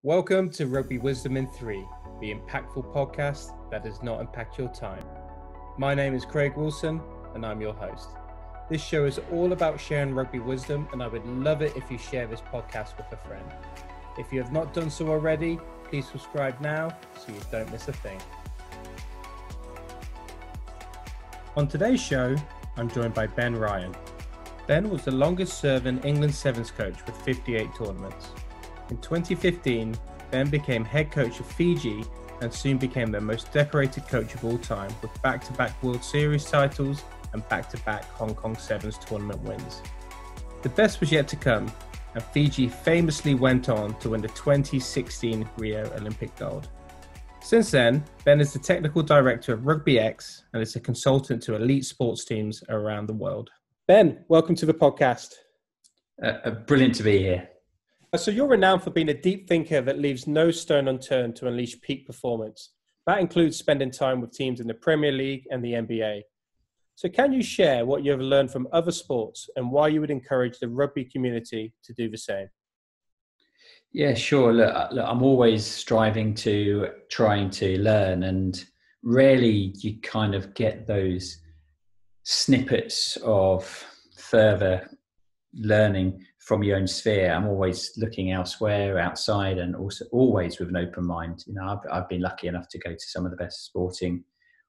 Welcome to Rugby Wisdom in 3, the impactful podcast that does not impact your time. My name is Craig Wilson and I'm your host. This show is all about sharing rugby wisdom, and I would love it if you share this podcast with a friend. If you have not done so already, please subscribe now so you don't miss a thing. On today's show, I'm joined by Ben Ryan. Ben was the longest serving England Sevens coach with 58 tournaments. In 2015, Ben became head coach of Fiji and soon became the most decorated coach of all time with back-to-back World Series titles and back-to-back Hong Kong Sevens tournament wins. The best was yet to come, and Fiji famously went on to win the 2016 Rio Olympic Gold. Since then, Ben is the technical director of Rugby X and is a consultant to elite sports teams around the world. Ben, welcome to the podcast. Brilliant to be here. So you're renowned for being a deep thinker that leaves no stone unturned to unleash peak performance. That includes spending time with teams in the Premier League and the NBA. So can you share what you have learned from other sports and why you would encourage the rugby community to do the same? Yeah, sure. Look, I'm always trying to learn, and rarely you kind of get those snippets of further learning from your own sphere. I'm always looking elsewhere, outside, and also always with an open mind. You know, I've been lucky enough to go to some of the best sporting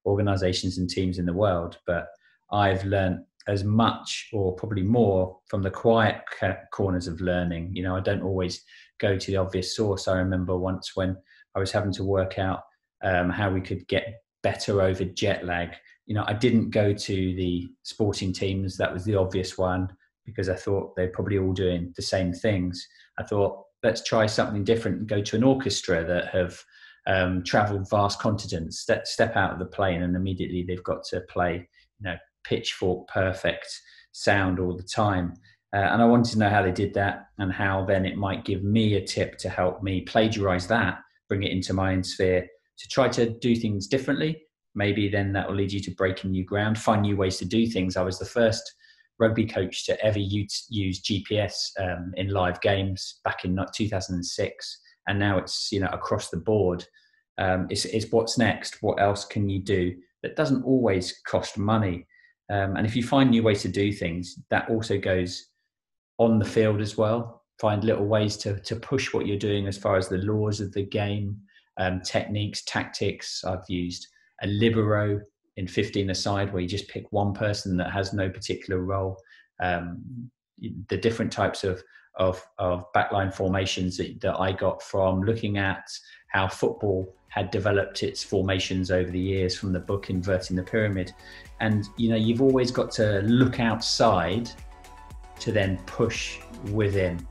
organisations and teams in the world, but I've learned as much or probably more from the quiet corners of learning. You know, I don't always go to the obvious source. I remember once when I was having to work out how we could get better over jet lag. You know, I didn't go to the sporting teams. That was the obvious one because I thought they're probably all doing the same things. I thought, let's try something different and go to an orchestra that have travelled vast continents, step out of the plane, and immediately they've got to play, you know, pitchfork perfect sound all the time. And I wanted to know how they did that and how then it might give me a tip to help me plagiarize that, bring it into my own sphere, to try to do things differently. Maybe then that will lead you to breaking new ground, find new ways to do things. I was the first rugby coach to ever use GPS in live games back in 2006. And now it's, you know, across the board. It's what's next? What else can you do that doesn't always cost money? And if you find new ways to do things, that also goes on the field as well. Find little ways to push what you're doing as far as the laws of the game, techniques, tactics. I've used a libero in 15-a-side where you just pick one person that has no particular role. The different types of backline formations that I got from looking at how football had developed its formations over the years from the book Inverting the Pyramid. And, you know, you've always got to look outside to then push within.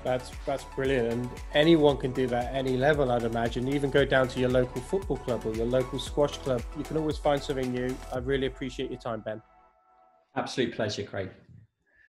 That's brilliant. And anyone can do that at any level, I'd imagine. Even go down to your local football club or your local squash club. You can always find something new. I really appreciate your time, Ben. Absolute pleasure, Craig.